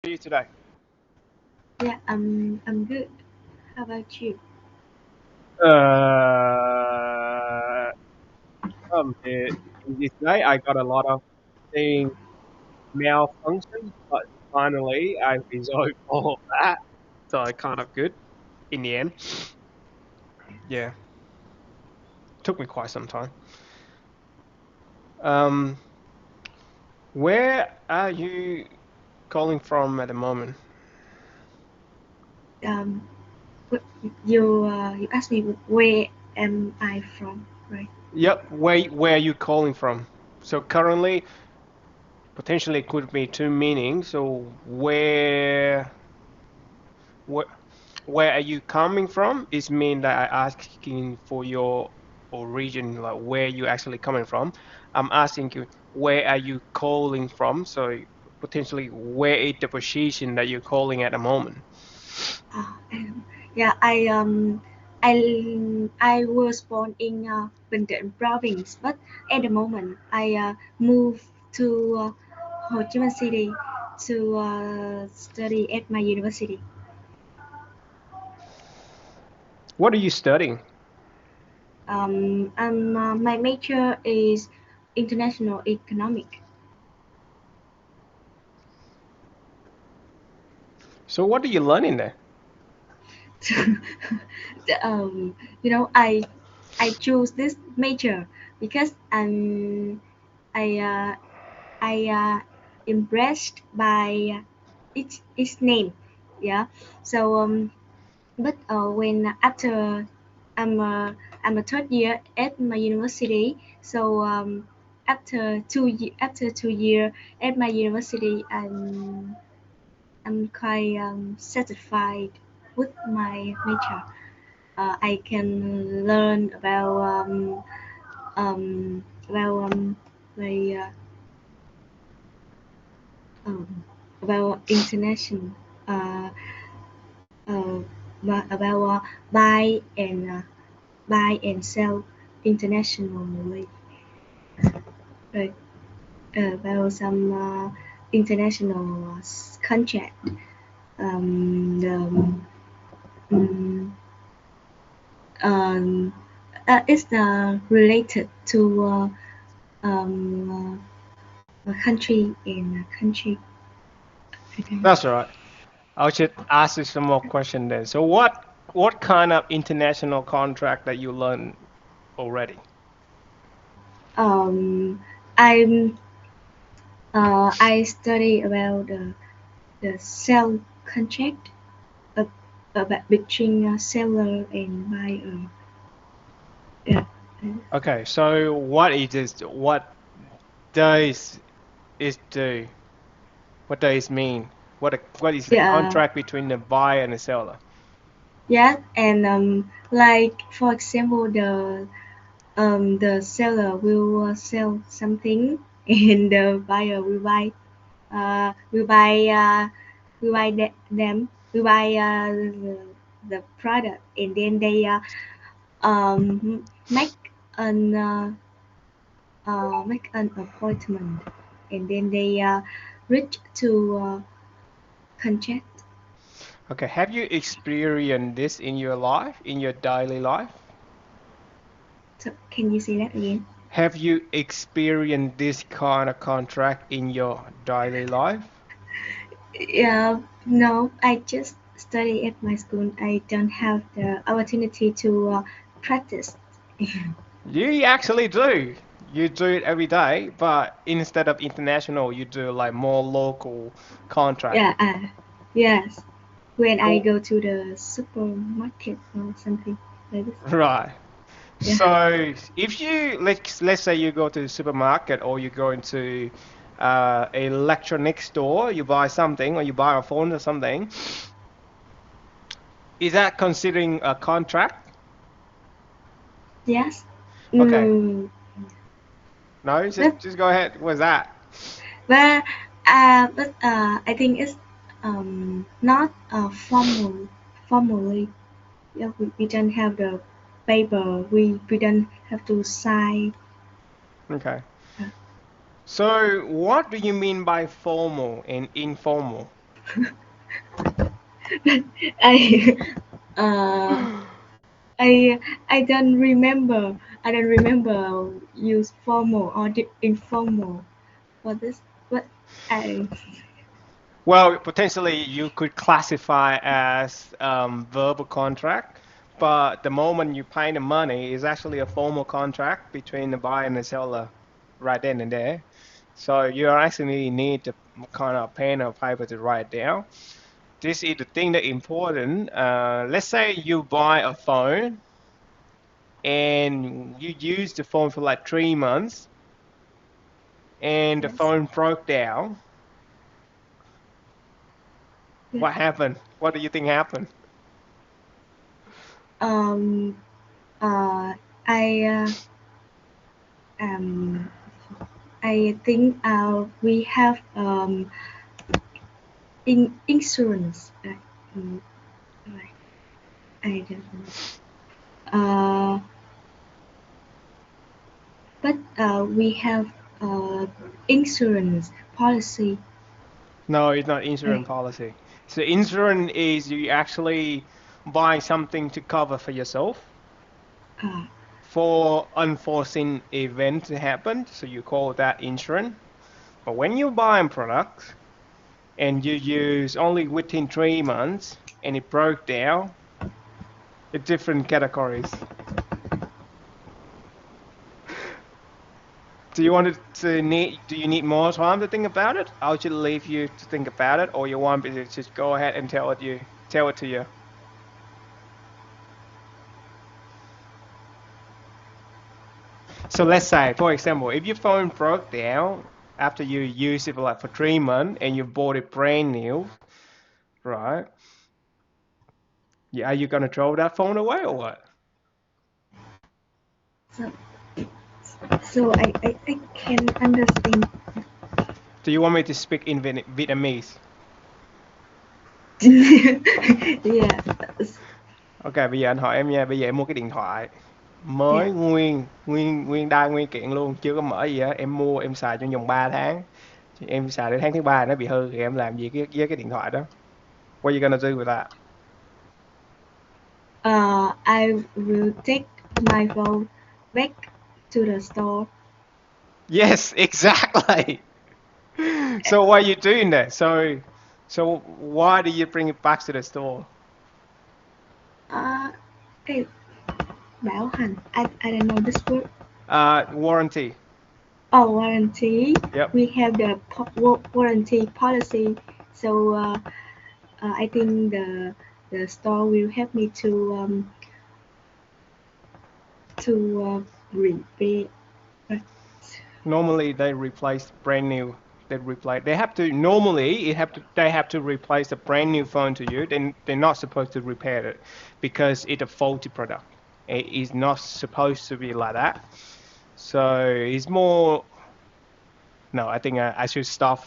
are you today? Yeah, I'm good. How about you? Uh, in this day, I got a lot of things malfunction, but finally I resolved all of that. So I kind of good in the end. Yeah, took me quite some time. Um, where are you calling from at the moment? Um, you asked me where am I from, right? Yep, where are you calling from? So currently, potentially it could be two meanings. So where where are you coming from is mean that I asking for your origin, like where you actually coming from. I'm asking you where are you calling from, so potentially where is the position that you're calling at the moment. Yeah, I was born in Bình Định province, but at the moment I moved to Ho Chi Minh City to study at my university. What are you studying? My major is international economic. So what are you learning there? um, I chose this major because I impressed by its name. Yeah. So but when after I'm a, I'm a third year at my university. So after 2 year at my university, I'm quite satisfied with my major. I can learn about the um, about international uh, uh, about buy and sell internationally, right? About some international contract. The um, um, it's related to a country in a country. I don't know. That's all right. I should ask you some more question then. So what kind of international contract that you learn already? Um, I'm I study about the sell contract of, about between seller and buyer. Yeah. Okay, so what is this? What does it do? What does it mean? What is the Yeah. contract between the buyer and the seller? Yeah, and like for example, the seller will sell something, and the buyer uh will buy uh will buy them will buy the product, and then they make an make an appointment, and then they reach to contract. Okay, have you experienced this in your life, in your daily life? So can you say that again? Have you experienced this kind of contract in your daily life? Yeah, no, I just study at my school. I don't have the opportunity to practice. You actually do. You do it every day, but instead of international, you do like more local contract. Yeah, yes. When I So, go to the supermarket or something like this. right. Yeah, So if you let's say you go to the supermarket or you go into a electronic store, you buy something or you buy a phone or something, is that considering a contract? yes. Okay. Mm, No, but just go ahead. What's that? but I think it's not formally. Yeah, we don't have the paper. We don't have to sign. Okay. Uh, So what do you mean by formal and informal? I uh, I I don't remember. I don't remember use formal or informal for this. But I Well, potentially you could classify as verbal contract, but the moment you pay the money is actually a formal contract between the buyer and the seller right then and there. So you actually need to kind of pen or paper to write down. This is the thing that important. Let's say you buy a phone and you use the phone for like 3 months and the yes. phone broke down. Yeah. What happened? What do you think happened? Um. I um. I think we have insurance. Mm, right. I don't know. Uh, but we have insurance policy. No, it's not Right. insurance policy. So insurance is you actually buy something to cover for yourself Uh, for unforeseen event to happen. So you call that insurance. But when you buy a product and you use only within 3 months and it broke down, it's different categories. Do you want it to need? Do you need more time to think about it? I'll just leave you to think about it, or you want me to just go ahead and tell it to you. So let's say, for example, if your phone broke down after you use it for like for 3 months and you bought it brand new, right? Yeah, are you gonna throw that phone away or what? so I can understand. Do you want me to speak in Vietnamese? Yeah. Ok, bây giờ anh hỏi em nha, bây giờ em mua cái điện thoại Yeah. mới nguyên nguyên nguyên đai nguyên kiện luôn, chưa có mở gì á, em mua em xài trong vòng 3 tháng. Em xài đến tháng thứ ba nó bị hư thì em làm gì với cái điện thoại đó? What are you gonna do with that? I will take my phone back to the store. Yes, exactly. So why are you doing that? So why do you bring it back to the store? Uh, hey, bảo hành. I don't know this word. Warranty. Oh, warranty. Yep. We have the warranty policy. So I think the store will help me to repair. Normally they replace brand new. They have to normally they have to replace a brand new phone to you. Then they're not supposed to repair it because it's a faulty product. It is not supposed to be like that. So it's more. No, I think I should stop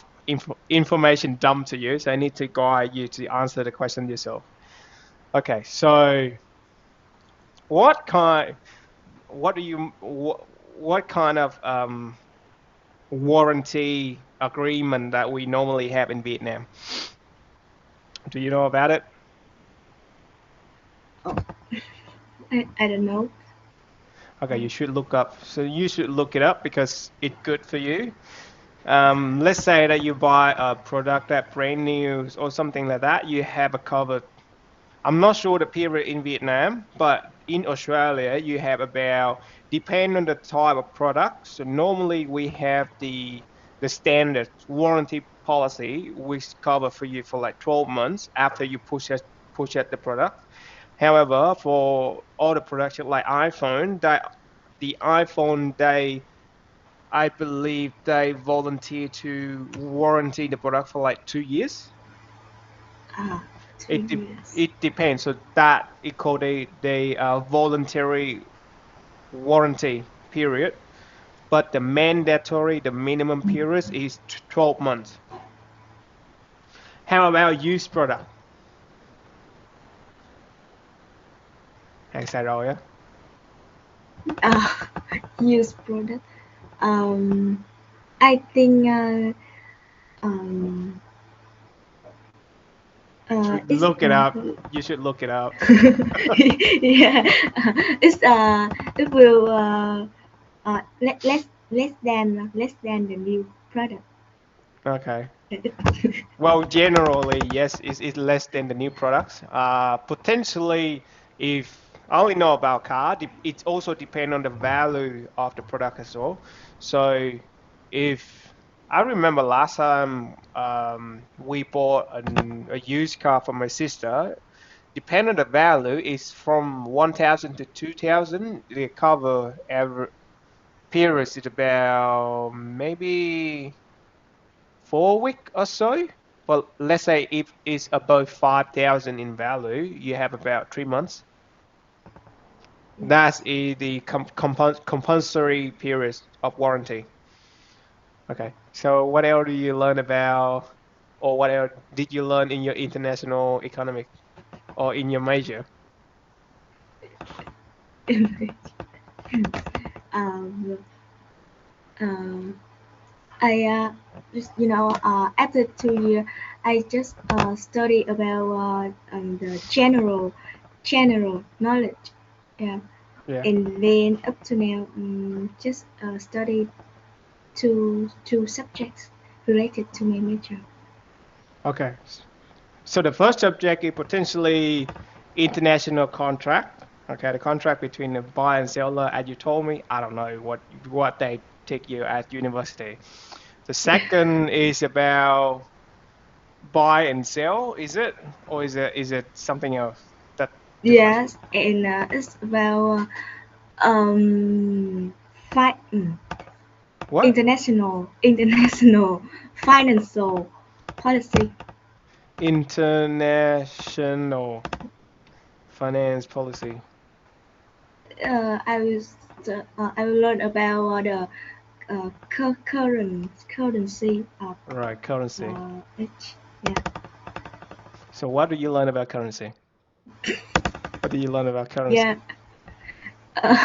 information dump to you. So I need to guide you to answer the question yourself. Okay, so what kind? What do you? What kind of warranty agreement that we normally have in Vietnam? Do you know about it? Oh, I don't know. Okay, you should look up. So you should look it up because it's good for you. Let's say that you buy a product that brand new or something like that. You have a cover. I'm not sure the period in Vietnam, but in Australia, you have about, depending on the type of product. So normally we have the standard warranty policy, which cover for you for like 12 months after you push out the product. However, for all the production like iPhone, the iPhone I believe they volunteer to warranty the product for like 2 years. Ah, two It de- years. it depends. So that it called a voluntary warranty period, but the mandatory, the minimum period is 12 months. How about used product? Hàng xài rồi á. Ah, use product. Um, I think um It's Look it up. You should look it up. yeah, it's it will less than the new product. Okay. Well, generally, yes, it's less than the new products. Potentially, if I only know about car, it also depends on the value of the product as well. So, if I remember last time we bought a used car for my sister, depending on the value, is from 1,000 to 2,000. The cover every period is about maybe 4 week or so. Well, let's say if it's above 5,000 in value, you have about 3 months. That's Yes. the compulsory period of warranty. Okay. So what else do you learn about, or what else did you learn in your international economic or in your major? um, um, I just after 2 years, I just study about the general knowledge. Yeah, Yeah. and then up to now, just study two subjects related to my major. Okay. So the first subject is potentially international contract. Okay, the contract between the buyer and seller, as you told me. I don't know what they take you at university. The second is about buy and sell, is it? Or is it something else that different? Yes, and it's about um, fi- mm, What? international financial policy. International finance policy. I will learn about the currency of Right, currency. each. Yeah. So what do you learn about currency? What do you learn about currency? Yeah. Uh,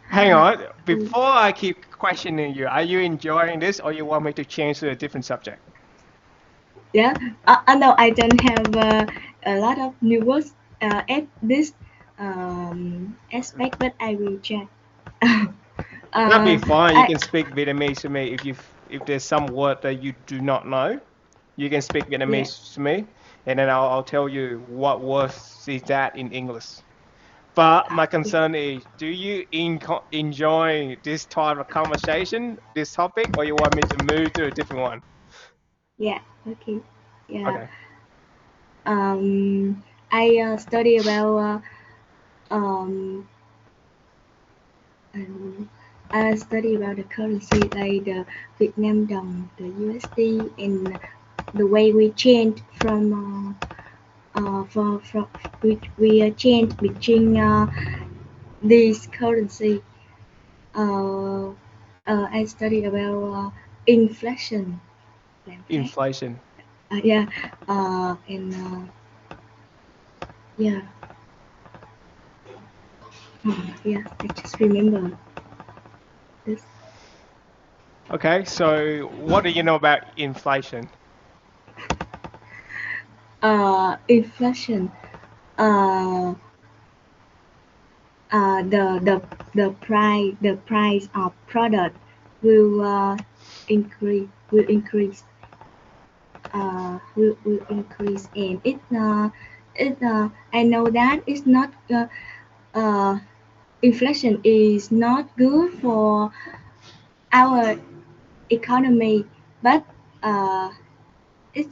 Hang on, before I keep questioning you, are you enjoying this or you want me to change to a different subject? yeah. No, I don't have a lot of new words at this aspect, but I will check. That'd be fine. You I can speak Vietnamese to me if there's some word that you do not know. You can speak Yeah. Vietnamese to me, and then I'll tell you what words is that in English. But my Okay. concern is, do you enjoy this type of conversation, this topic, or you want me to move to a different one? Yeah. Okay. Yeah. Okay. Um, I study about um, I study about the currency like the Vietnam đồng, the USD, and the way we change from for we change between these currency. Uh, I study about inflation. Lạm phát. Inflation. Yeah. And yeah. Yeah. I just remember this. Okay, so what do you know about inflation? Inflation. Uh, the price of product will will increase, and it I know that it's not uh, inflation is not good for our economy, but it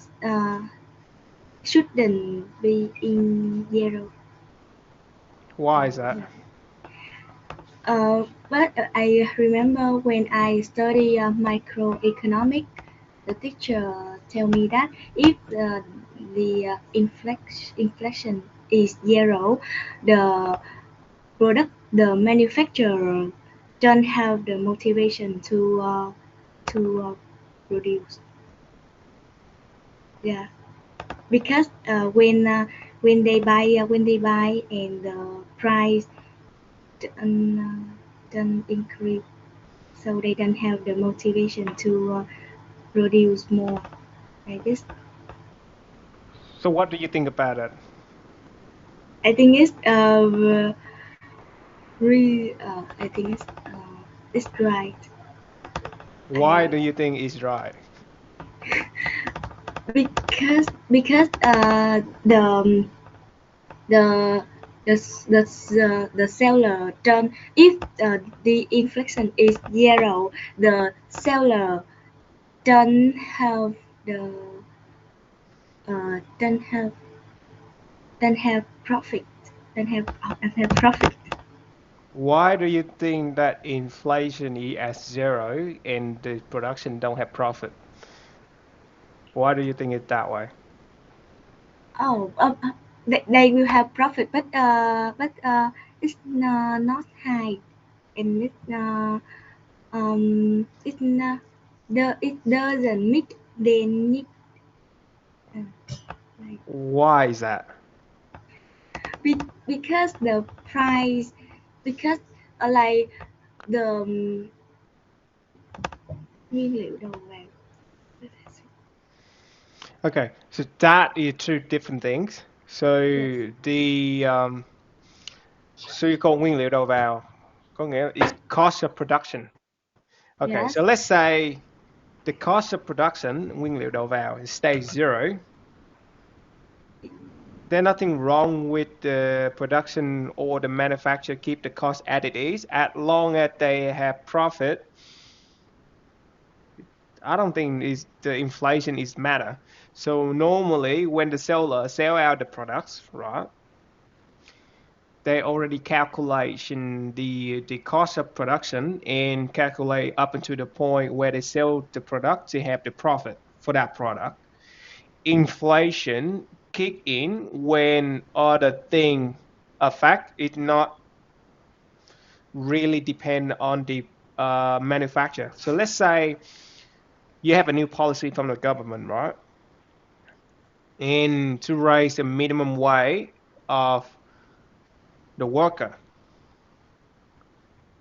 shouldn't be in zero. Why is that? Yeah. But I remember when I study microeconomic, the teacher tell me that if the inflation is zero, the the manufacturer don't have the motivation to produce. Yeah, because when they buy and the price don't, don't increase, so they don't have the motivation to produce more like this. So what do you think about it? I think I think it's right. Why I do you think it's right? because the the seller don't if the inflation is zero, the seller don't have the don't have don't have profit don't have profit. Why do you think that inflation is at zero and the production don't have profit? Why do you think it that way? Oh, they will have profit, but it's not high, and it doesn't meet the need. Uh, like Why is that? because the price, because like the nguyên liệu đầu vào. Okay, so that is two different things. Yes, So the suy có nguyên liệu đầu vào có nghĩa là is cost of production. Okay, yes, so let's say the cost of production nguyên liệu đầu vào stays zero. There's nothing wrong with the production or the manufacturer keep the cost as it is as long as they have profit. I don't think is the inflation is matter. So normally when the seller sell out the products, right? They already calculation the cost of production and calculate up until the point where they sell the product to have the profit for that product. Inflation kick in when other thing affect it not really depend on the manufacturer. So let's say you have a new policy from the government, right? And to raise the minimum wage of the worker.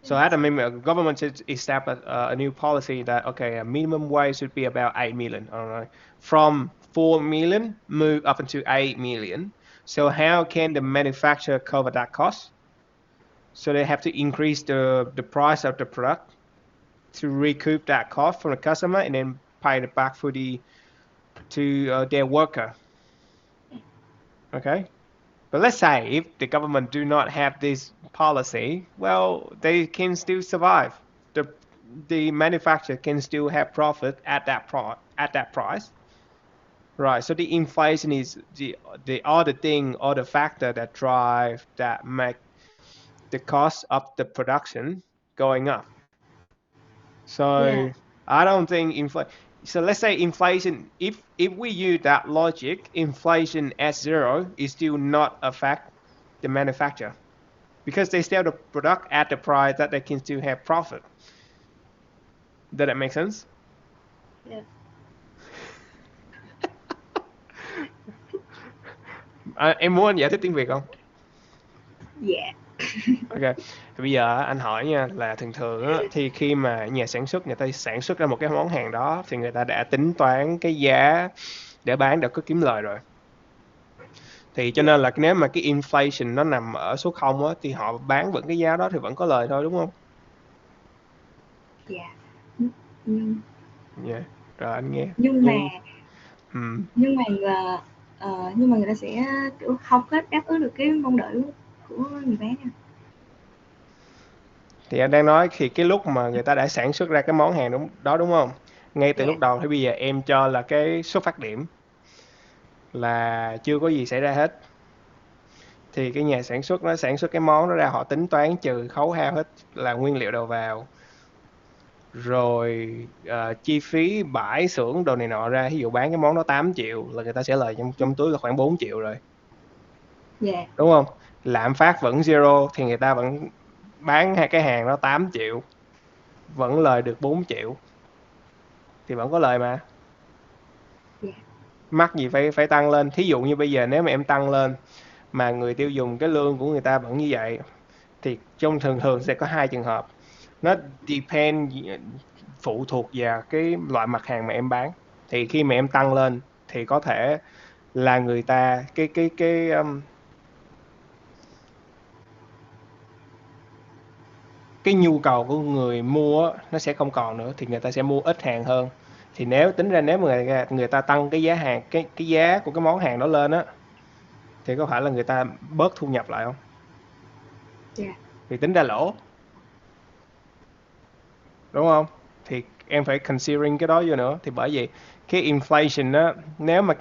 So at yes, the minimum, government should establish a new policy that okay, a minimum wage should be about 8 million. I don't know, from 4 million move up into 8 million. So how can the manufacturer cover that cost? So they have to increase the price of the product to recoup that cost from the customer and then pay it back for to their worker. Okay. But let's say if the government do not have this policy, well, they can still survive. The the manufacturer can still have profit at at that price. Right. So the inflation is the other thing, other factor that drive that make the cost of the production going up. yeah, So I don't think inflation. So let's say inflation. If we use that logic, inflation at zero is still not affect the manufacturer because they sell the product at the price that they can still have profit. Does that make sense? yeah, Em muốn anh giải thích tiếng Việt không? yeah, Ok, thì bây giờ anh hỏi nha là thường thường á, thì khi mà nhà sản xuất người ta sản xuất ra một cái món hàng đó thì người ta đã tính toán cái giá để bán để có kiếm lời rồi. Thì cho yeah, nên là nếu mà cái inflation nó nằm ở số 0 á, thì họ bán vẫn cái giá đó thì vẫn có lời thôi đúng không? yeah. nhưng Yeah. Rồi anh nghe. nhưng mà Nhưng ừm, nhưng mà nhưng mà người ta sẽ kiểu không có đáp ứng được cái mong đợi của người bán nha. thì anh đang nói thì cái lúc mà người ta đã sản xuất ra cái món hàng đó đúng không? Ngay từ Dạ, lúc đầu thì bây giờ em cho là cái xuất phát điểm là chưa có gì xảy ra hết. Thì cái nhà sản xuất nó sản xuất cái món đó ra họ tính toán trừ khấu hao hết là nguyên liệu đầu vào rồi chi phí bãi xưởng đồ này nọ ra, ví dụ bán cái món đó 8 triệu là người ta sẽ lời trong túi là khoảng 4 triệu rồi, dạ, đúng không? Lạm phát vẫn zero thì người ta vẫn bán hai cái hàng đó 8 triệu vẫn lời được 4 triệu thì vẫn có lời mà. dạ, Mắc gì phải phải tăng lên. Thí dụ như bây giờ nếu mà em tăng lên mà người tiêu dùng cái lương của người ta vẫn như vậy thì trong thường thường sẽ có hai trường hợp. Nó depend, phụ thuộc vào cái loại mặt hàng mà em bán. Thì khi mà em tăng lên thì có thể là người ta cái nhu cầu của người mua nó sẽ không còn nữa, thì người ta sẽ mua ít hàng hơn. Thì nếu tính ra nếu mà người ta tăng cái giá hàng, cái giá của cái món hàng đó lên á, thì có phải là người ta bớt thu nhập lại không? dạ, Thì tính ra lỗ, đúng không? Thì em phải considering cái đó vô nữa. Thì bởi vậy cái inflation á, nếu mà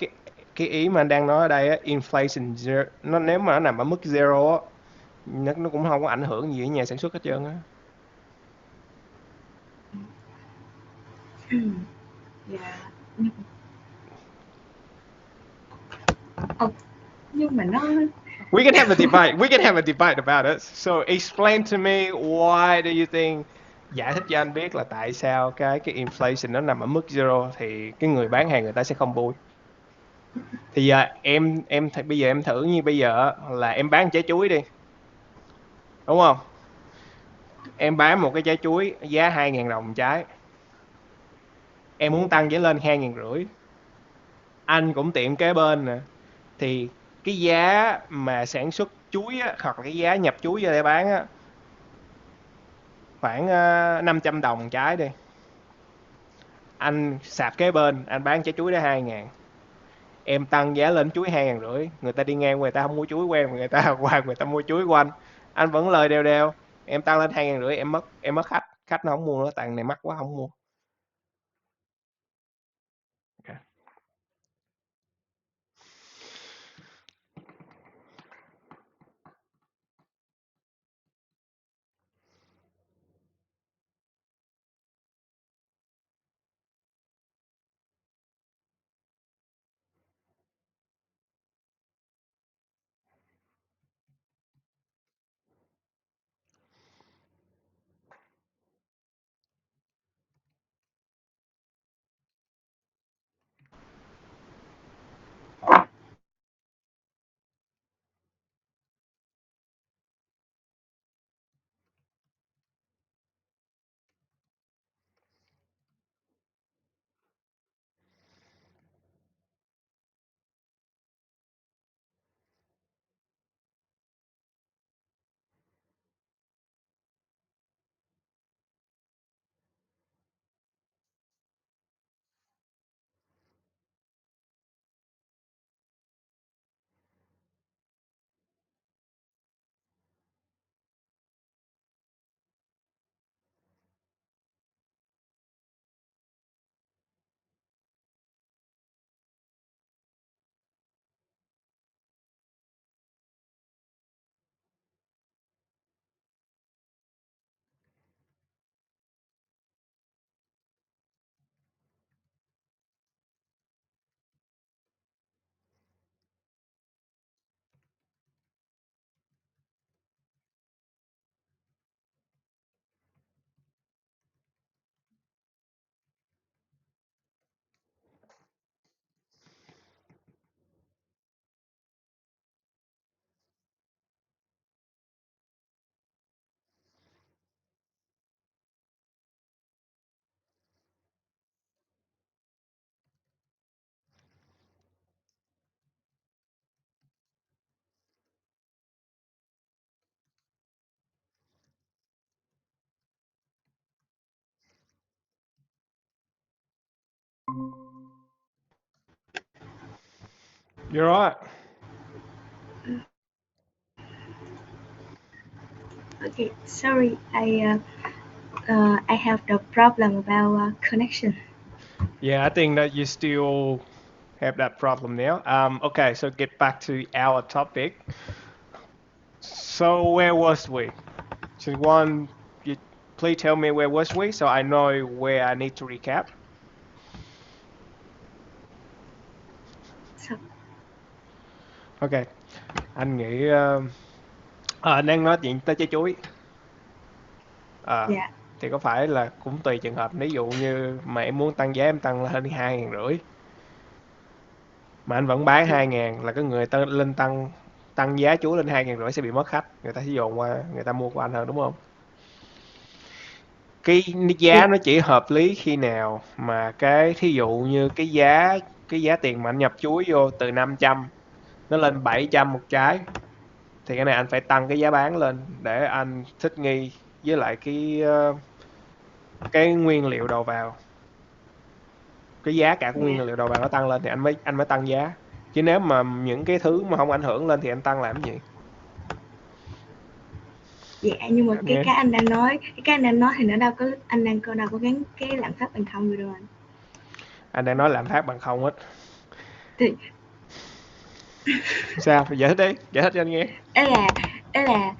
cái ý mà anh đang nói ở đây á, inflation nó nếu mà nó nằm ở mức zero á, nó cũng không có ảnh hưởng gì đến nhà sản xuất hết trơn á. dạ. Nhưng, ờ, nhưng mà nó We can have a debate. We can have a debate about it. So explain to me why do you think, giải thích cho anh biết là tại sao cái inflation nó nằm ở mức zero thì cái người bán hàng người ta sẽ không vui. Thì giờ bây giờ em thử như bây giờ là em bán trái chuối đi, đúng không? Em bán một cái trái chuối giá 2.000 đồng một trái. Em muốn tăng giá lên 2.500. Anh cũng tiệm kế bên nè. Thì cái giá mà sản xuất chuối á, hoặc là cái giá nhập chuối ra để bán á, khoảng 500 đồng một trái đi. Anh sạp kế bên, anh bán trái chuối đó 2.000. Em tăng giá lên chuối 2.500. Người ta đi ngang người ta không mua chuối của em, người ta qua người ta mua chuối của anh. Anh vẫn lời đều đều. Em tăng lên 2.500, em mất khách. Khách nó không mua nữa, tại này mắc quá không mua. Okay. You're right. okay. Sorry, I have the problem about connection. Yeah, I think that you still have that problem now. Okay, so get back to our topic. So where was we? So one, you please tell me where was we so I know where I need to recap. So, Ok, anh nghĩ anh đang nói chuyện tới trái chuối. Ờ, yeah, thì có phải là cũng tùy trường hợp, ví dụ như mà em muốn tăng giá em tăng lên 2.500 mà anh vẫn bán yeah. 2.000 là cái người ta lên tăng tăng giá chuối lên 2.500 sẽ bị mất khách, người ta sẽ dồn qua người ta mua của anh hơn, đúng không? Cái giá Yeah. nó chỉ hợp lý khi nào mà cái thí dụ như cái giá cái giá tiền mà anh nhập chuối vô từ 500 nó lên 700 một trái, thì cái này anh phải tăng cái giá bán lên để anh thích nghi với lại cái nguyên liệu đầu vào, cái giá cả của nguyên Dạ. liệu đầu vào nó tăng lên thì anh mới tăng giá. Chứ nếu mà những cái thứ mà không ảnh hưởng lên thì anh tăng làm cái gì? Dạ, nhưng mà Anh nghe, cái anh đang nói thì nó đâu có anh đang đâu có gắn cái lạm phát bằng không rồi đâu anh. anh đang nói lạm phát bằng không hết. Thì Sao giải thích đi, giải thích cho anh nghe. ấy là ấy là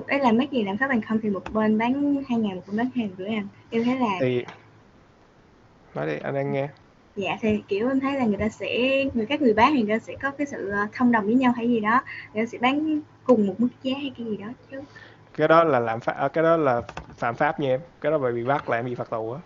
ấy là mấy gì lạm phát bằng không thì một bên bán 2.000 một bên bán 2.500 anh. Em thấy là Thì nói đi, anh đang nghe. dạ thì kiểu em thấy là các người bán thì người ta sẽ có cái sự thông đồng với nhau hay gì đó, người ta sẽ bán cùng một mức giá hay cái gì đó chứ. Cái đó là lạm phát, cái đó là phạm pháp nha em, cái đó bị bắt là em bị phạt tù á.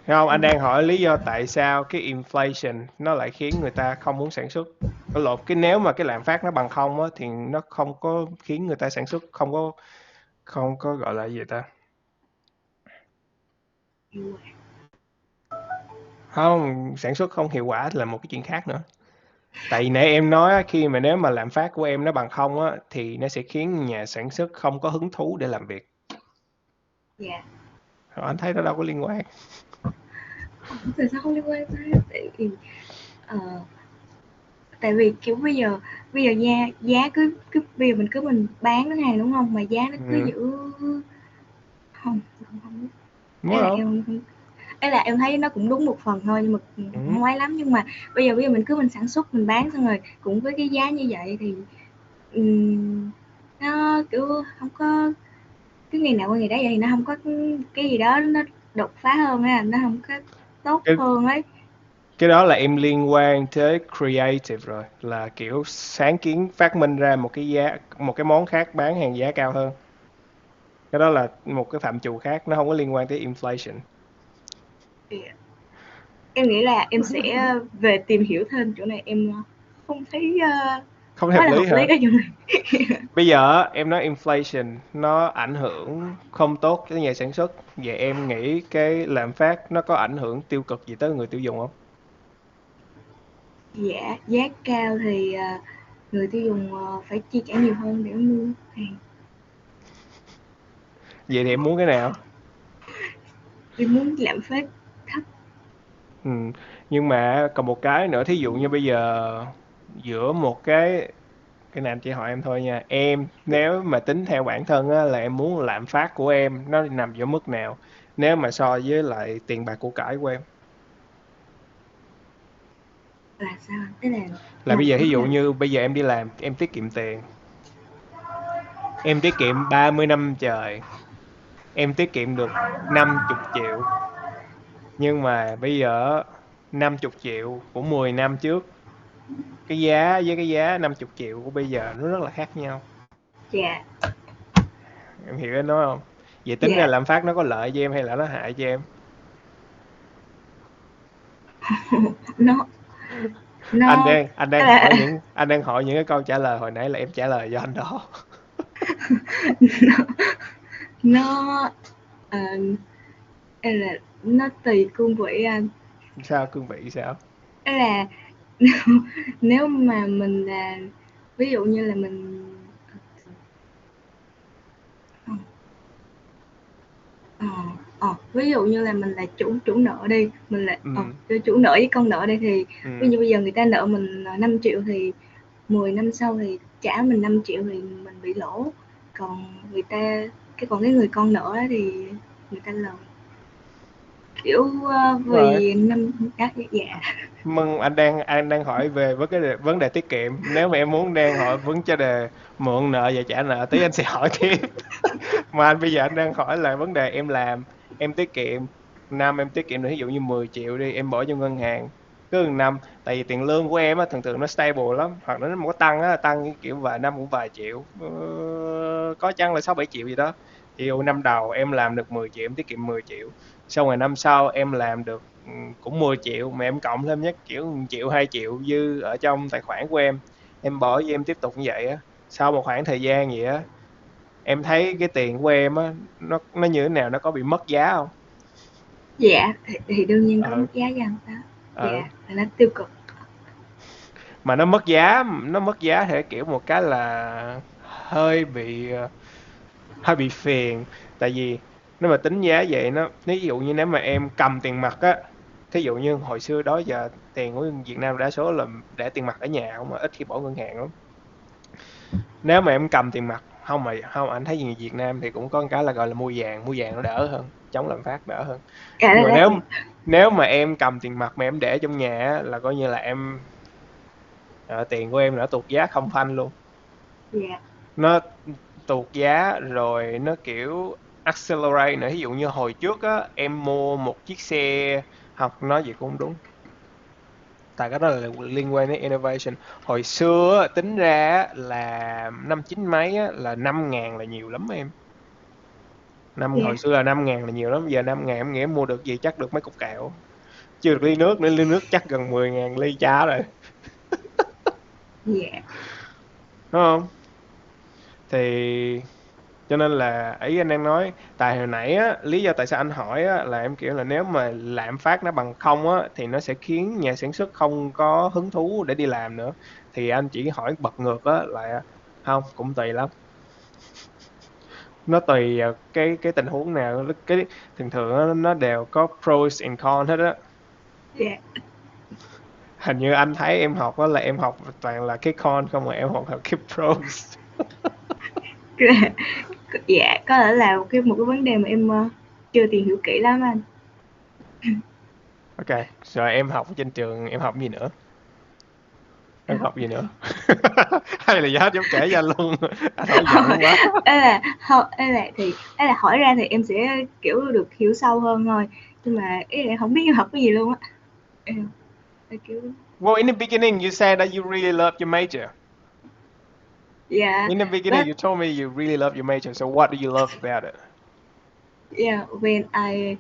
Không, anh đang hỏi lý do tại sao cái inflation nó lại khiến người ta không muốn sản xuất. Cái lộn, cái nếu mà cái lạm phát nó bằng không á thì nó không có khiến người ta sản xuất, không có gọi là gì ta. Không, sản xuất không hiệu quả là một cái chuyện khác nữa. Tại vì nãy em nói á, khi mà nếu mà lạm phát của em nó bằng không á thì nó sẽ khiến nhà sản xuất không có hứng thú để làm việc. Dạ. Rồi anh thấy nó đâu có liên quan. Tại sao không liên quan tới ờ, tại vì kiểu bây giờ giá giá cứ bây giờ mình bán cái hàng đúng không, mà giá nó cứ Ừ, giữ không không đúng ấy là không? em thấy nó cũng đúng một phần thôi, nhưng mà cũng Ừ. không ấy lắm. Nhưng mà bây giờ mình sản xuất mình bán xong rồi cũng với cái giá như vậy thì nó kiểu không có, cứ ngày nào qua ngày đấy vậy thì nó không có cái gì đó nó đột phá hơn á, nó không có tốt Cái hơn ấy. cái đó là em liên quan tới creative rồi, là kiểu sáng kiến phát minh ra một cái món khác bán hàng giá cao hơn. Cái đó là một cái phạm trù khác, nó không có liên quan tới inflation. Thì em nghĩ là em sẽ về tìm hiểu thêm chỗ này, em không thấy Không quá hợp là lý hợp lý hả? cái chỗ này. Bây giờ em nói inflation nó ảnh hưởng không tốt tới nhà sản xuất, vậy em nghĩ cái lạm phát nó có ảnh hưởng tiêu cực gì tới người tiêu dùng không? Giá cao thì người tiêu dùng phải chi trả nhiều hơn để mua hàng. Vậy thì em muốn cái nào? Em muốn lạm phát thấp. Ừ. Nhưng mà còn một cái nữa, thí dụ như bây giờ giữa một cái này anh chỉ hỏi em thôi nha, em nếu mà tính theo bản thân á, là em muốn lạm phát của em nó nằm giữa mức nào nếu mà so với lại tiền bạc của cải của em? Là sao? Tức là Là bây giờ mức thí dụ nào? như bây giờ em đi làm em tiết kiệm tiền, em tiết kiệm 30 năm trời, em tiết kiệm được 50 triệu, nhưng mà bây giờ 50 triệu của 10 năm trước, cái giá với cái giá 50 triệu của bây giờ nó rất là khác nhau. Dạ, Em hiểu anh nói không? Vậy tính ra dạ, lạm phát nó có lợi cho em hay là nó hại cho em? nó anh nó đang anh tức đang là hỏi những anh đang hỏi những cái câu trả lời hồi nãy là em trả lời cho anh đó. nó ờ, nó tùy cương vị anh. Sao, cương vị sao? Tức là nếu mà mình là, ví dụ như là mình ờ, ờ, ví dụ như là mình là chủ chủ nợ đi, mình là Ừ, chủ nợ với con nợ đây thì ví ừ. dụ bây giờ người ta nợ mình 5 triệu thì 10 năm sau thì trả mình 5 triệu thì mình bị lỗ, còn cái người con nợ đó thì người ta lời, kiểu Đúng rồi. vì năm đó dạ. Mừng, anh đang hỏi về vấn đề tiết kiệm. Nếu mà em muốn đang hỏi vấn đề mượn nợ và trả nợ, tí anh sẽ hỏi tiếp. Mà bây giờ anh đang hỏi là vấn đề em làm, em tiết kiệm, năm em tiết kiệm được ví dụ như 10 triệu đi, em bỏ vô ngân hàng cứ một năm, tại vì tiền lương của em á thường thường nó stable lắm, hoặc là nó có tăng á, tăng kiểu vài năm cũng vài triệu, có chăng là 6 7 triệu gì đó. Thì dụ năm đầu em làm được 10 triệu em tiết kiệm 10 triệu, xong rồi năm sau em làm được cũng 10 triệu mà em cộng thêm nhất kiểu 1 triệu 2 triệu dư ở trong tài khoản của em bỏ vô em tiếp tục như vậy á, sau một khoảng thời gian vậy á, em thấy cái tiền của em á nó như thế nào, nó có bị mất giá không? Dạ, thì đương nhiên có Ờ, mức giá cho anh ta. ờ. Dạ, là nó tiêu cực. Mà nó mất giá theo kiểu một cái là hơi bị hơi bị phiền. Tại vì nếu mà tính giá vậy, ví dụ như nếu mà em cầm tiền mặt á, thí dụ như hồi xưa đó giờ tiền của Việt Nam đa số là để tiền mặt ở nhà không, mà ít khi bỏ ngân hàng lắm. Nếu mà em cầm tiền mặt không, mà không, anh thấy người Việt Nam thì cũng có một cái là gọi là mua vàng nó đỡ hơn, chống lạm phát đỡ hơn. Dạ, Nhưng đó, mà đó, nếu dạ, nếu mà em cầm tiền mặt mà em để trong nhà á, là coi như là tiền của em đã tuột giá không phanh luôn. dạ, Nó tuột giá rồi nó kiểu accelerate nữa. Ví dụ như hồi trước á, em mua một chiếc xe, học nói gì cũng không đúng, tại cái đó là liên quan đến innovation. Hồi xưa á, tính ra á, là năm chín mấy á, là 5.000 là nhiều lắm em. Hồi dạ, xưa là 5.000 là nhiều lắm, giờ 5.000 em nghĩ em mua được gì chắc được mấy cục kẹo, chưa được ly nước nữa, ly nước chắc gần 10.000 ly chá rồi, dạ, đúng không? Thì cho nên là ý anh đang nói, tại hồi nãy á, lý do tại sao anh hỏi á, là em kiểu là nếu mà lạm phát nó bằng không á thì nó sẽ khiến nhà sản xuất không có hứng thú để đi làm nữa. Thì anh chỉ hỏi bật ngược á là không, cũng tùy lắm, nó tùy vào cái tình huống nào. Cái thường thường á, nó đều có pros and cons hết á. dạ. Hình như anh thấy em học á là em học toàn là cái con không, mà em học là cái pros. Dạ, có lẽ là một cái vấn đề mà em chưa tìm hiểu kỹ lắm anh. Ok, rồi em học ở trên trường em học gì nữa, em học gì nữa? Hay là gì hết giống kể cho anh luôn. Anh hỏi Thôi, giận quá. ấy là hỏi ra thì em sẽ kiểu được hiểu sâu hơn thôi. Nhưng mà ý là em không biết em học cái gì luôn á. Em, em kiểu Well, in the beginning you said that you really loved your major. yeah, In the beginning but you told me you really love your major, so what do you love about it? yeah, when I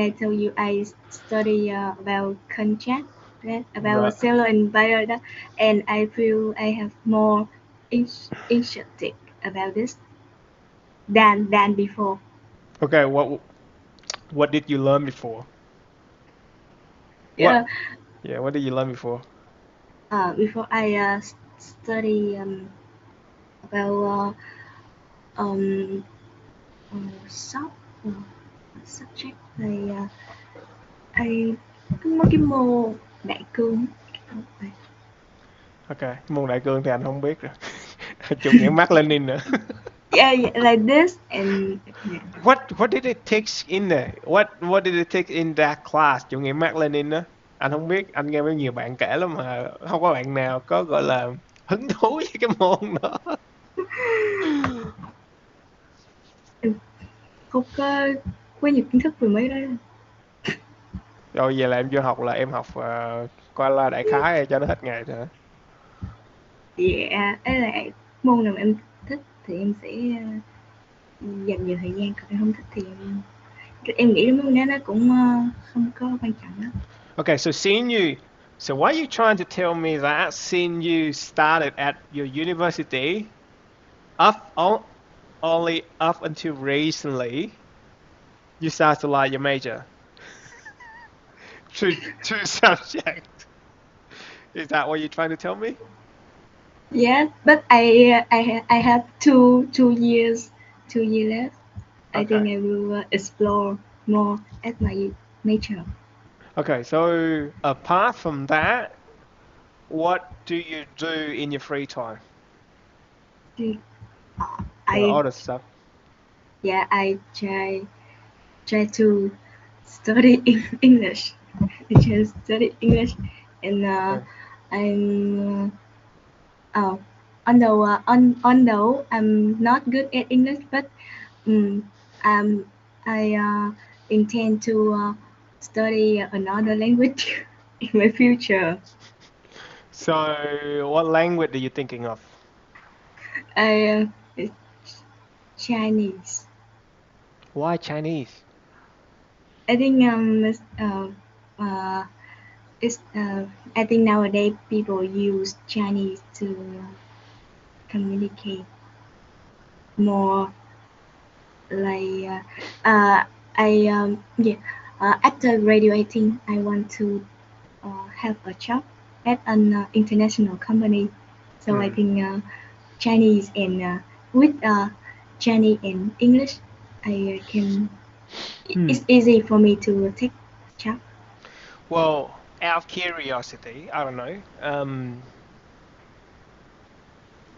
tell you I study about contract, right, about Right. seller and buyer, that, and I feel I have more interested about this than before. Okay, what did you learn before? Yeah, What? Yeah, what did you learn before? before I study about um sub subject này I mấy cái môn đại cương. Okay, môn đại cương thì anh không biết rồi. Chủ nghĩa Mác Lênin nữa. Yeah, yeah, like this and yeah. What did it take in there? What did it take in that class? Chủ nghĩa Mác Lênin đó. Anh không biết, anh nghe với nhiều bạn kể lắm mà không có bạn nào có gọi là hứng thú với cái môn đó. Em không có nhiều kiến thức về mấy đó. Rồi về là em vô học là em học qua la đại khái cho nó hết ngày thôi. Dạ, ấy là môn nào mà em thích thì em sẽ dành nhiều thời gian, còn em không thích thì em nghĩ đến môn đó nó cũng không có quan trọng lắm. Okay, so what are you trying to tell me that since you started at your university up on, only up until recently you start to like your major? True subject. Is that what you're trying to tell me? Yes, but I have two years left. I think Okay. I will explore more at my major. Okay, so apart from that, what do you do in your free time? What I other stuff? Yeah, I try to study English. I try to study English, and Okay. I'm oh, although I'm not good at English, but um, um, I intend to study another language in my future. So what language are you thinking of? I Chinese. Why Chinese? I think uh, it's I think nowadays people use Chinese to communicate more like I yeah after graduating, I want to have a job at an international company. So I Hmm. think Chinese and with Chinese and English, I can. Hmm. It's easy for me to take job. Well, out of curiosity, I don't know.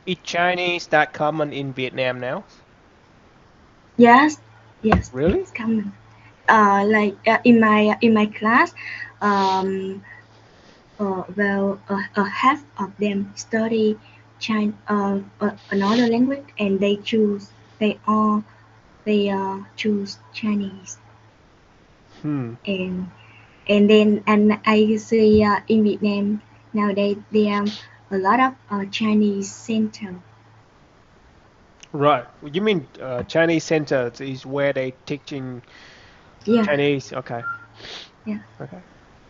Is Chinese that common in Vietnam now? Yes, yes, Really? it's common. Like in my class, um, half of them study another language, and they choose Chinese, Hmm. and and I see in Vietnam nowadays there are a lot of Chinese center. Right. You mean Chinese center is where they teaching Yeah, Chinese? Okay. yeah. Okay.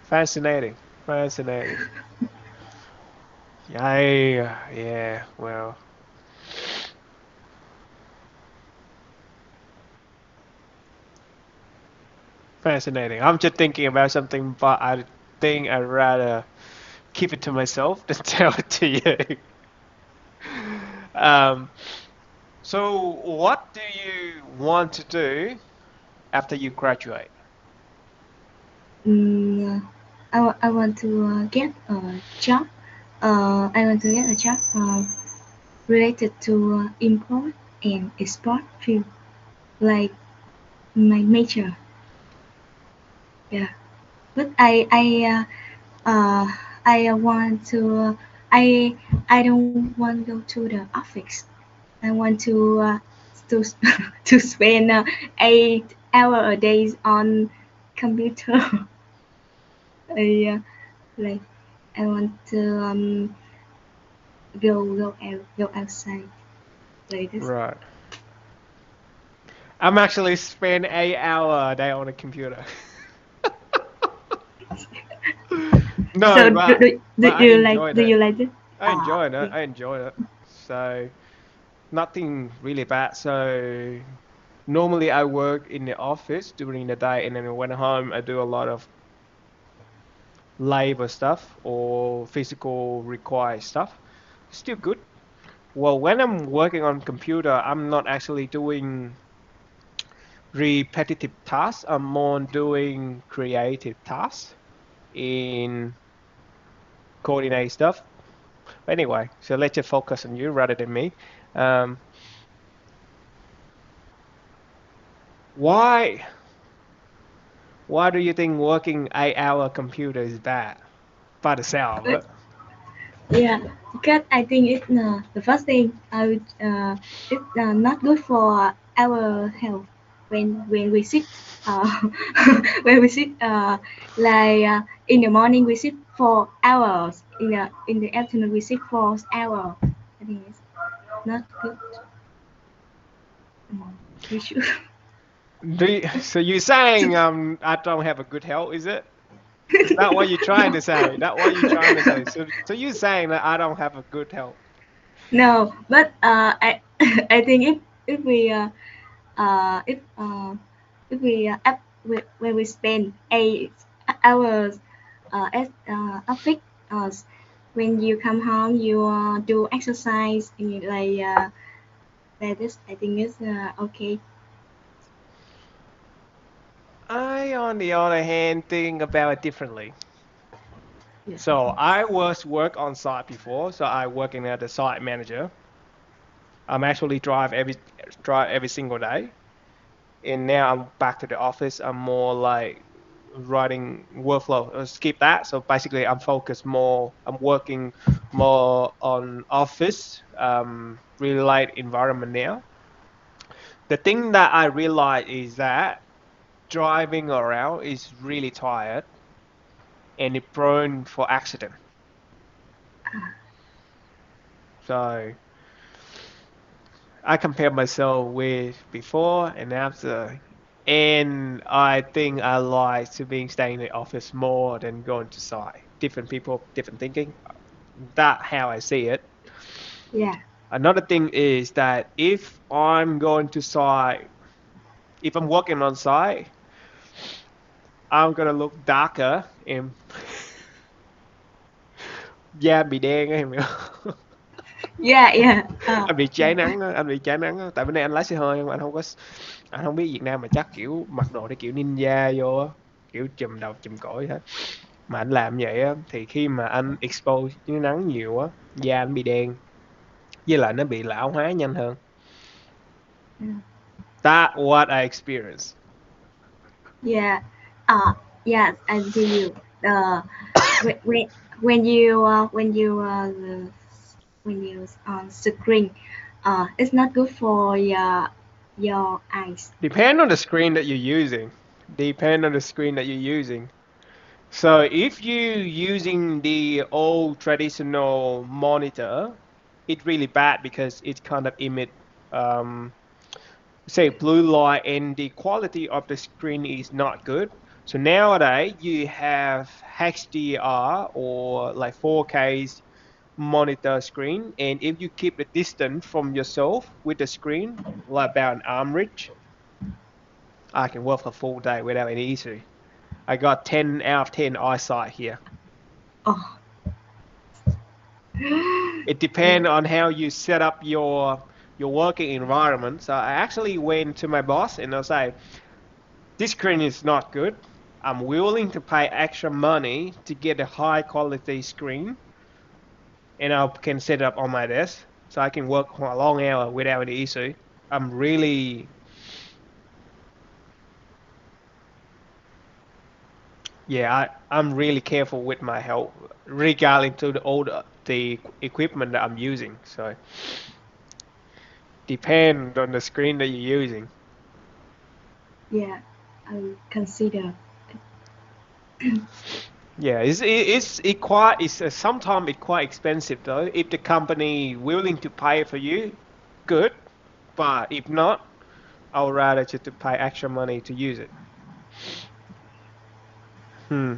Fascinating. Fascinating. Yeah. Well, fascinating. I'm just thinking about something, but I think I'd rather keep it to myself than tell it to you. Um, so what do you want to do after you graduate? I want to get a job. I want to get a job related to import and export field, like my major. Yeah, but I want to. I I don't want to go to the office. I want to to spend 8 hours a day on computer. I like I want to go outside like this. Right. I'm actually spend 8 hour a day on a computer. So No, but I enjoyed do it. you like it? I enjoyed it. Okay. I enjoyed it. So nothing really bad. So normally I work in the office during the day, and then when home I do a lot of labor stuff or physical required stuff. Still good. Well, when I'm working on computer, I'm not actually doing repetitive tasks. I'm more doing creative tasks in coordinate stuff. But anyway, so let's just focus on you rather than me. Um, why why do you think working 8 hour computer is bad? By the sound of it. Yeah, because I think the first thing it's not good for our health when we sit uh, when we sit in the morning we sit 4 hours, in the afternoon we sit 4 hours. I think it's not good. Mm, we should. So you're saying I don't have a good health, is it? Is that what you're trying to say? That what you're trying to say? So you're saying that I don't have a good health? No, but I I think if we if we up when we spend 8 hours at office, uh, when you come home you do exercise and you like this, I think it's okay. I, on the other hand, think about it differently. Yeah. So I was work on site before, so I working as a site manager. I'm actually drive every single day, and now I'm back to the office. I'm more like writing workflow. Skip that. So basically, I'm focused more. I'm working more on office, really light environment now. The thing that I realize is that driving around is really tired and it prone for accident. So I compare myself with before and after, and I think I like to being staying in the office more than going to site. Different people, different thinking. That how I see it. Yeah. Another thing is that if I'm going to site, if I'm working on site, I'm gonna look darker em, da bị đen á em hiểu không? Yeah, yeah. Anh bị cháy Yeah. nắng á, anh bị cháy nắng á. Tại bữa nay anh lái xe hơi không, anh không biết Việt Nam mà chắc kiểu mặc đồ để kiểu ninja vô á, kiểu chùm đầu chùm cổ hết. Mà anh làm vậy á thì khi mà anh expose dưới nắng nhiều á, da anh bị đen, với lại nó bị lão hóa nhanh hơn. Yeah. That what I experienced. Yeah. Yes, I tell you. When when when you on screen, it's not good for your eyes. Depend on the screen that you're using. Depend on the screen that you're using. So if you using the old traditional monitor, it's really bad because it kind of emit um, say blue light and the quality of the screen is not good. So nowadays you have HDR or like 4K monitor screen, and if you keep the distance from yourself with the screen, like about an arm reach, I can work a full day without any issue. I got 10 out of 10 eyesight here. Oh. It Yeah. depends on how you set up your working environment. So I actually went to my boss and I say, this screen is not good. I'm willing to pay extra money to get a high quality screen, and I can set it up on my desk so I can work for a long hour without any issue. I'm really, yeah, I'm really careful with my health regarding to the equipment that I'm using. So depend on the screen that you're using. Yeah. I consider. Yeah, it's sometimes it's quite expensive though. If the company willing to pay for you, good. But if not, I would rather just to pay extra money to use it. Hmm.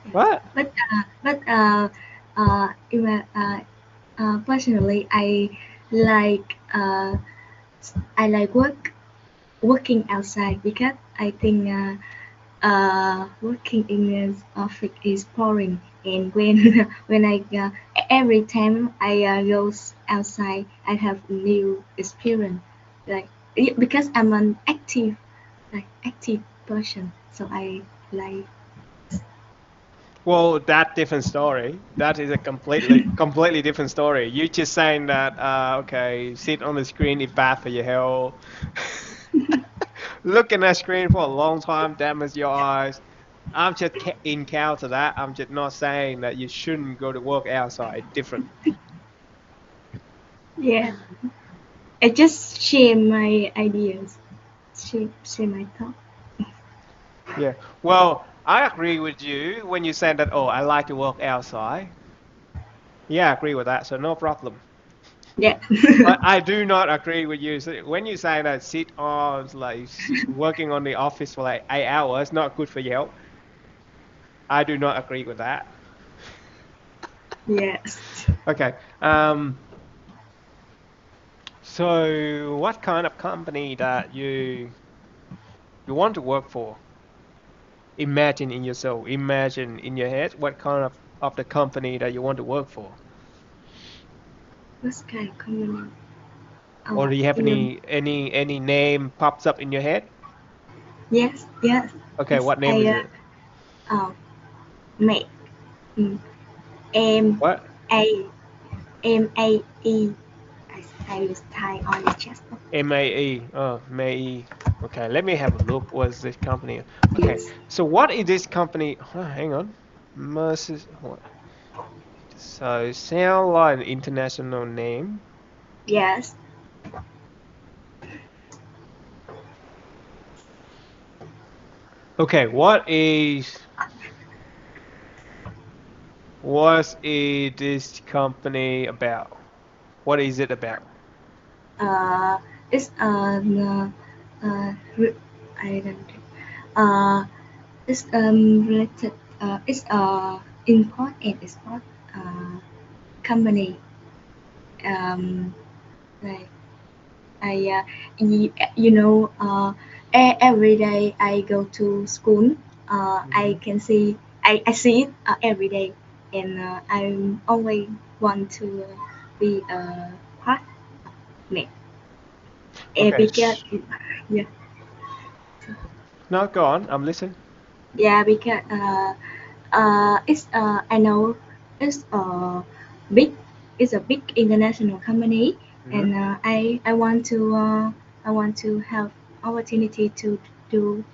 Yeah. What? Personally, like I like working outside because I think working in an office is boring. And when when every time I go outside, I have new experience. Like because I'm an active person, so I like. Well, that different story. That is a completely different story. You just saying that okay, sit on the screen is bad for your health. Looking at screen for a long time damages your eyes. I'm just encounter that. I'm just not saying that you shouldn't go to work outside. It's different. Yeah, I just share my ideas, share my thoughts. Yeah. Well, I agree with you when you said that. Oh, I like to work outside. Yeah, I agree with that. So no problem. Yeah. But I do not agree with you. So when you say that sit on like working on the office for like 8 hours, not good for you. I do not agree with that. Yes. Okay. So what kind of company that you want to work for? Imagine in yourself. Imagine in your head what kind of the company that you want to work for. What kind of company? Or do you have In a, any name pops up in your head? yes, yes, Okay, yes. what name is it? Uh, make mm, M What? A MAE. I will type on the chat box. MAE. Oh, MAE. Okay, let me have a look. What's this company? Okay, Yes, so what is this company? Hang on. What? So sound like an international name. yes. Okay, what is this company about? What is it about? Uh, it's re- I don't. Uh, it's related. It's import and export company. Um, like I you know. Every day I go to school. Hmm. I can see I see it every day, and I always want to be a part of it. Okay. Because yeah, No, go on. I'm listening. yeah, because it's I know it's big it's a big international company, Hmm. and I want to have opportunity to do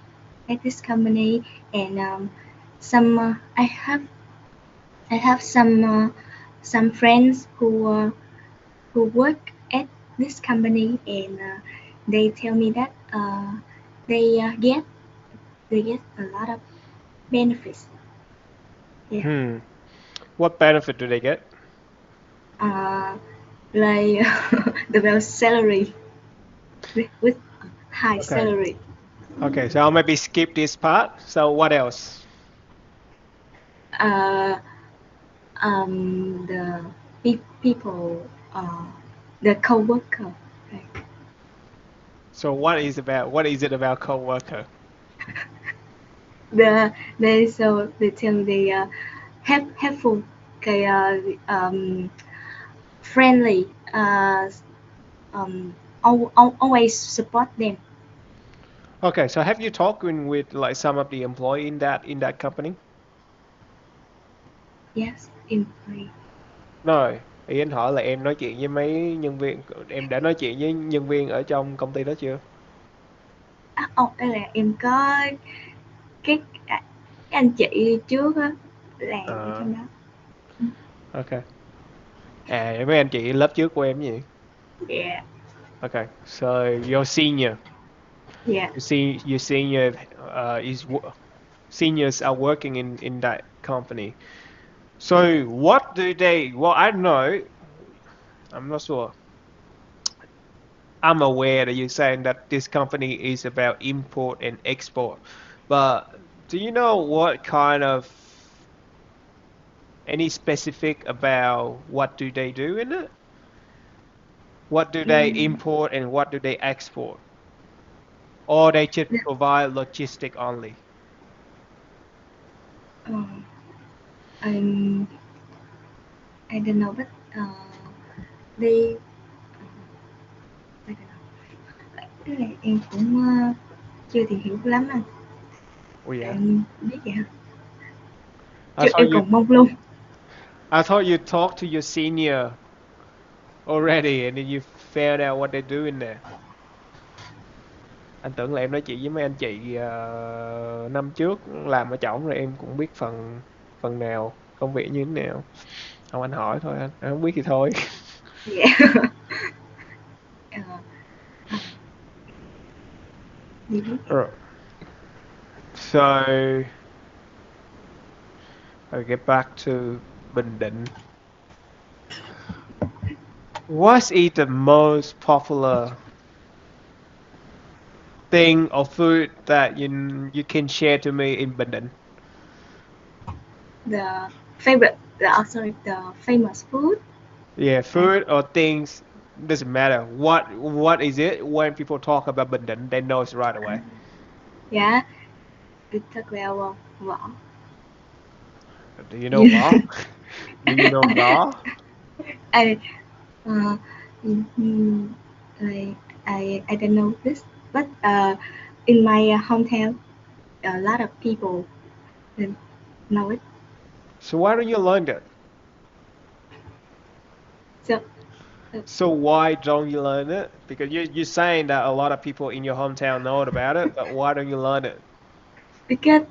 at this company, and some I have some friends who work at this company, and they tell me that they they get a lot of benefits. Yeah, Hmm. What benefit do they get? uh, like the best salary with high Okay. salary. Okay. So I'll maybe skip this part. So what else? Uh, the people, the coworker, right? So what is it about coworker? They tell me they helpful, okay, friendly, always support them. Okay. So have you talking with like some of the employee in that company? Yes, employee. No. Ý anh hỏi là em nói chuyện với mấy nhân viên, em đã nói chuyện với nhân viên ở trong công ty đó chưa? Đây là em có cái cái anh chị trước á làm ở À, trong đó. Ừ, ok. À, mấy anh chị lớp trước của em gì? yeah, Okay, so your senior, yeah. your senior seniors are working in that company. So what do they? Well, I don't know. I'm not sure. I'm aware that you're saying that this company is about import and export, but do you know what kind of any specific about what do they do in it? What do they Mm, import and what do they export? Or they just yeah. provide logistic only? um, I'm, I don't know, but they I don't know. Cái này em cũng chưa tìm hiểu lắm anh. Oh yeah. Em biết vậy hả? I Chứ thought em you còn mong luôn. I thought you talked to your senior already and then you found out what they're doing there. Anh tưởng là em nói chuyện với mấy anh chị năm trước làm ở trỏng rồi em cũng biết phần phần nào công việc như thế nào. Không anh hỏi thôi anh không biết thì thôi. Dạ. Ờ, à, gì biết. Rồi. So I get back to Bình Định. What is the most popular thing or food that you can share to me in Bình Định? The favorite, sorry, the famous food, Yeah, right? food or things doesn't matter. What is it? When people talk about Bình Định, they know it's right away. Dạ, thật là vỏ. Do you know bó? Do you know bó? I, uh, mm, I, I don't know this, but in my hometown, a lot of people didn't know it. So why don't you learn that? So uh, So why don't you learn it? Because you're saying that a lot of people in your hometown know about it, but why don't you learn it? because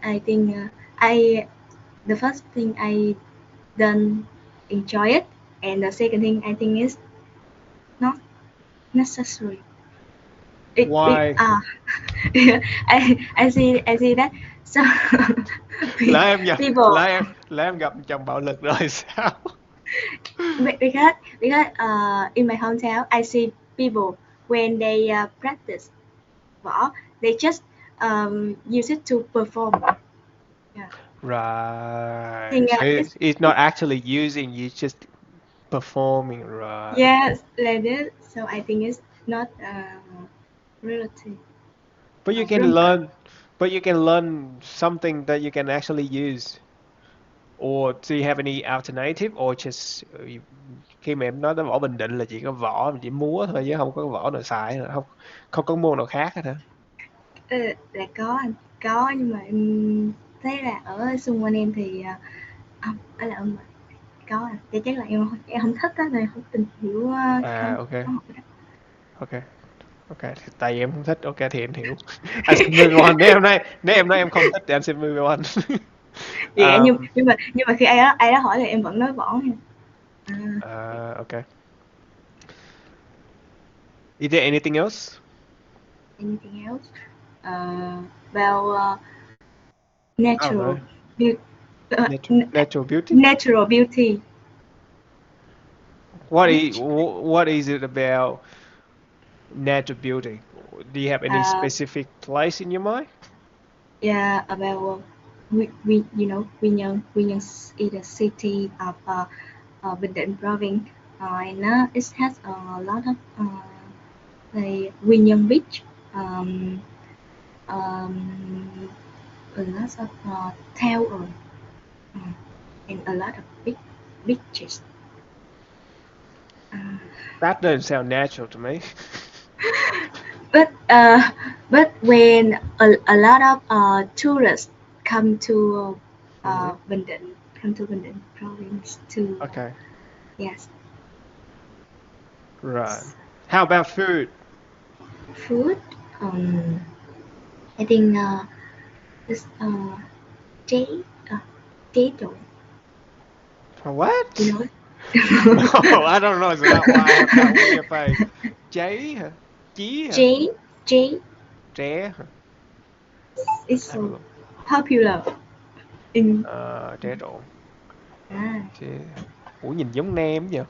I think I the first thing I don't enjoy it, and the second thing I think is not necessary. Why? I see that. So people, Lỡ em gặp chồng bạo lực rồi sao? because in my hometown I see people when they practice võ, they just use it to perform. Yeah, Right. think So it's it's not actually using, you just performing, right? yes like that. So I think it's not Relative. But you can Room. learn, but you can learn something that you can actually use. Or do you have any alternative or just khi mà em nói tới võ Bình Định là chỉ có võ chỉ múa thôi chứ không có võ nào xài nữa, không không có môn nào khác hết hả? Ờ, là có anh, có nhưng mà em thấy là ở xung quanh em thì không, đó là ông có anh, chắc là em không thích á nên không tìm hiểu À không ok, có học cái đó. ok, ok. Thì tại vì em không thích, ok thì em hiểu. Anh xin move on. Nếu em nói em không thích thì anh xin move on. Dạ um, nhưng mà khi ai đó hỏi thì em vẫn nói võ nha. À, okay. Is there anything else? anything else? About I don't natural know. beauty. Natural beauty. Natural beauty. What is it about natural beauty? Do you have any Uh, specific place in your mind? yeah, about we Quy Nhơn is a city of Bình Định province, and it has a lot of like Quy Nhơn beach, um, um, a lot of tower, uh, and a lot of big beaches. Uh, That doesn't sound natural to me. but when a lot of tourists come to Hmm. Bình Định, province to Okay, yes, right. How about food? food. I think it's chế uh, chế trộn, you What? know. No, I don't know. So that's why I have that weird face. Cháy hả? Chí hả? chế chế Tré hả? is Have a so look. popular in Tré trộn. à, Tré. Ủa nhìn giống nem vậy?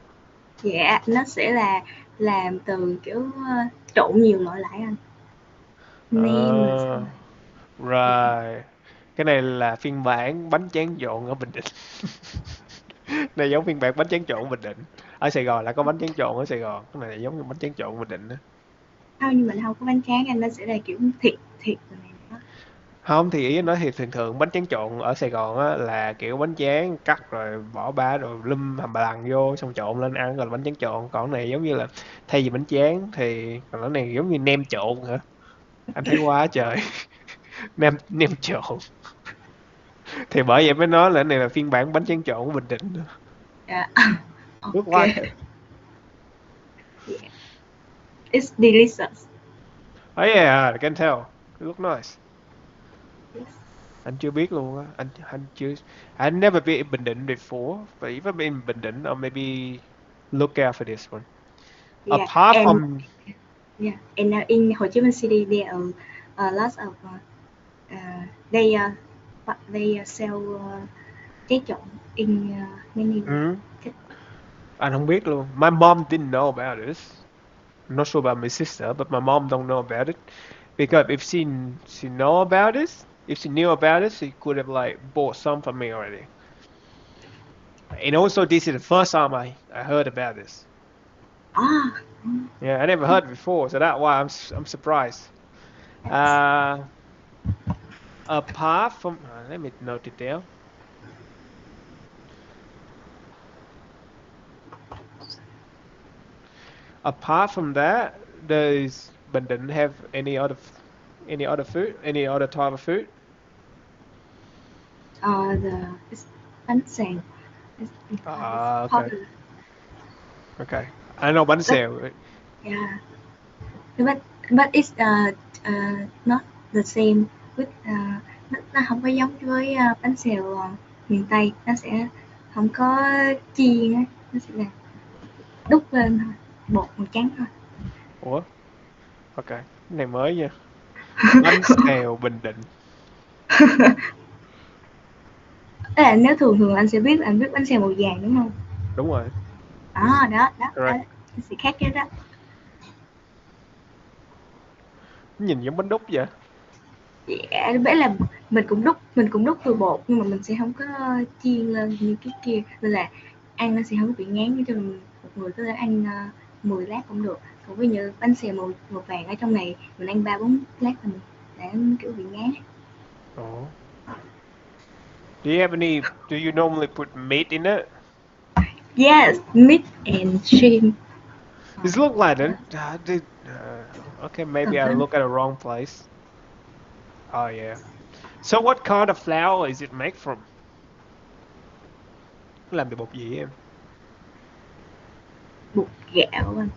dạ nó sẽ là làm từ kiểu trộn nhiều loại lại anh, nem là sao. Ờ, right. Cái này là phiên bản bánh tráng trộn ở Bình Định. Này giống phiên bản bánh tráng trộn Bình Định. Ở Sài Gòn là có bánh tráng trộn ở Sài Gòn. Cái này là giống như bánh tráng trộn Bình Định đó. Không, nhưng mà nó không có bánh tráng anh, nó sẽ là kiểu thịt thịt rồi này đó. Không thì ý nói thì thường thường bánh tráng trộn ở Sài Gòn á là kiểu bánh tráng cắt rồi bỏ ba rồi lâm hầm bà lằn vô xong trộn lên ăn gọi là bánh tráng trộn. Còn cái này giống như là thay vì bánh tráng thì còn cái này giống như nem trộn hả? Anh thấy quá trời. Nem nem trộn. Thì bởi vậy mới nói là cái này là phiên bản bánh tráng trộn của Bình Định. Dạ. Nước Ok. quá trời. Yeah. It's delicious. Oh yeah, I can tell. It look nice. Yes. Anh chưa biết luôn á. Anh chưa. I've never been in Bình Định before, but if I've been in Bình Định, I'll maybe look out for this one. Yeah, Apart and from yeah, and in Ho Chi Minh City there are lots of they sell trái trộn in many ừ, anh không biết luôn. My mom didn't know about this. I'm not sure about my sister, but my mom don't know about it because if she know about this, if she knew about it, she could have like bought some for me already. And also, this is the first time I heard about this. ah Yeah, I never heard it before, so that's why I'm surprised. that's Uh, Apart from, let me note it down. Apart from that, does Bình Định have any other food, any other type of food? the it's bánh xèo is Okay, popular. okay. I know bánh But xèo. yeah, but it's not the same with nó không có giống với bánh xèo miền Tây, nó sẽ không có chiên á, nó sẽ là đúc lên thôi, bột màu trắng thôi. Ủa, okay. Cái này mới nha. Bánh xèo Bình Định. Tức là nếu thường thường anh sẽ biết là anh biết bánh xèo màu vàng đúng không? Đúng rồi. Đó, Correct. nó sẽ khác cái đó. Nhìn giống bánh đúc vậy. Dạ, bé là mình cũng đúc từ bột nhưng mà mình sẽ không có chiên lên như cái kia, nên là ăn nó sẽ không bị ngán, cho mình một người có thể ăn 10 lát cũng được. Còn ví dụ bánh xèo màu vàng ở trong này mình ăn 3-4 lát là mình đã kiểu bị ngán. Oh. Do you normally put meat in it? Yes, meat and shrimp. It look like Đó, it. Okay, maybe còn I có look at the wrong place. Oh yeah. So what kind of flour is it made from? Làm từ bột gì em? bột gạo anh.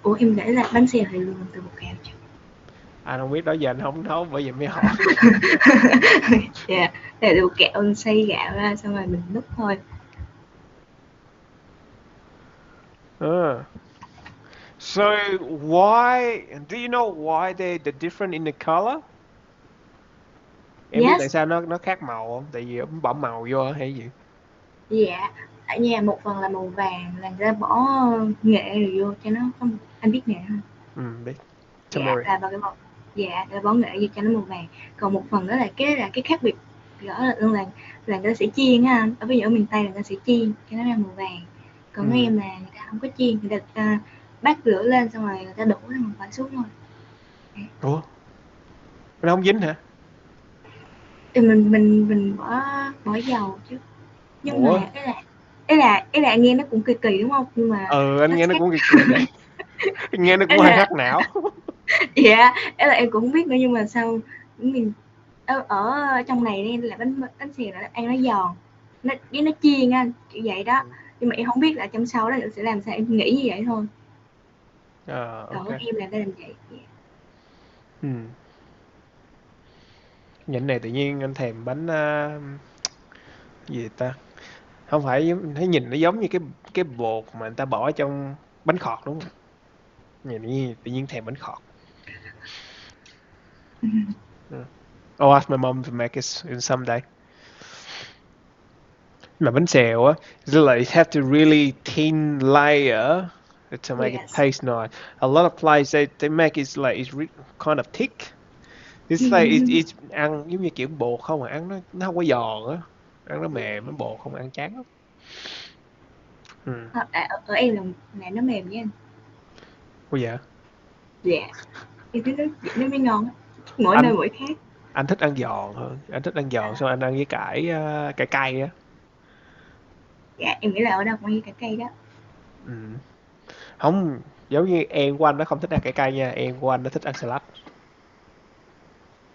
Ủa em nghĩ là bánh xèo thì luôn làm từ bột gạo chứ. Anh không biết đó giờ anh không nấu bởi vậy mới hỏi. Dạ, yeah, là bột gạo anh xay gạo ra xong rồi mình đút thôi. Uh, so why do you know why the different in the color? Em biết tại Yes, sao nó khác màu không? Tại vì ông bỏ màu vô hay gì? dạ. Ở nhà một phần là màu vàng là người ta bỏ nghệ rồi vô cho nó có anh biết nghệ hông? Biết. Dạ, Turmeric. là vào cái bột dạ, là bó nghệ vô cho nó màu vàng. Còn một phần đó là cái khác biệt rõ luôn là người ta sẽ chiên á anh. Ở ví dụ ở miền Tây là người ta sẽ chiên cho nó ra màu vàng. Còn ở Ừm. em là người ta không có chiên, người ta bắt lửa lên xong rồi người ta đổ cái màu vàng xuống thôi. Đấy. Ủa, nó không dính hả? Thì mình bỏ dầu chứ. Nhưng Ủa? mà ý là nghe nó cũng kỳ kỳ đúng không? Nhưng mà Ừ, anh nó nghe nó khác. cũng kỳ kỳ đấy. Nghe nó Ý cũng hơi là hack não. dạ, ý là em cũng không biết nữa nhưng mà sao mình ở trong này nên là bánh xèo là ăn nó giòn, nó chiên anh, kiểu vậy đó. Nhưng mà em không biết là trong sau đó nó sẽ làm sao, em nghĩ như vậy thôi. Còn Ok. em là đã làm vậy. Dạ. Ừm. Nhịn này tự nhiên anh thèm bánh gì ta? Không phải thấy nhìn nó giống như cái bột mà người ta bỏ trong bánh khọt đúng không? Nhìn tự nhiên thèm bánh khọt. Ừ. I'll ask my mom to make it in someday. Mà bánh xèo á, like it have to really thin layer to make it Yes. taste nice. A lot of places they make it like kind of thick. It's like it's ăn giống như kiểu bột không à, ăn nó không có giòn á, ăn nó mềm, nó bột không ăn chán lắm. Ừ. Ở em là nó mềm với anh. Ủa dạ? Dạ, em thấy nó mới ngon á, mỗi Anh nơi mỗi khác. anh thích ăn giòn hơn, anh thích ăn giòn xong anh ăn với cải cay á. Dạ, em nghĩ là ở đâu cũng như cà cây đó. Ừ. Không, giống như em của anh nó không thích ăn cải cay nha, em của anh nó thích ăn salad.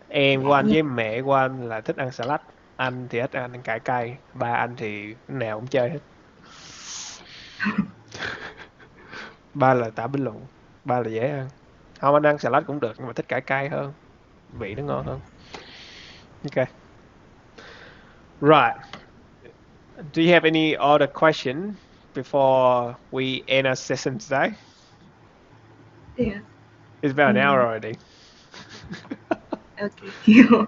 Em của Dạ anh nha. với mẹ của anh là thích ăn salad, anh thì thích ăn cải cay, ba anh thì cái nào cũng chơi hết. Ba là tả bình luận, ba là dễ ăn. Không, anh ăn salad cũng được nhưng mà thích cải cay hơn, vị nó ngon hơn. Okay, right. Do you have any other question before we end our session today? Dạ. It's about an hour Ừm, already. OK.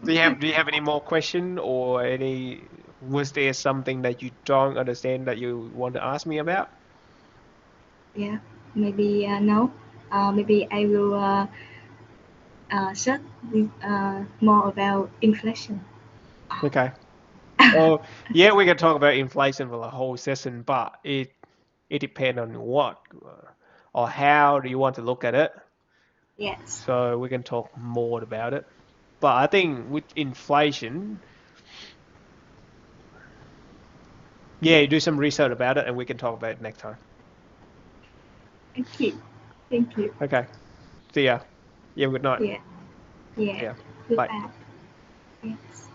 Do you have any more question or any was there something that you don't understand that you want to ask me about? Yeah, maybe no. Maybe I will search more about inflation. Okay. Oh, yeah, we can talk about inflation for the whole session, but it depends on what or how do you want to look at it. Yes. So we can talk more about it. But I think with inflation, yeah, do some research about it and we can talk about it next time. Thank you. Thank you. Okay. See ya. You have a good night. Yeah. See Yeah. ya. Bye. Goodbye. Yes.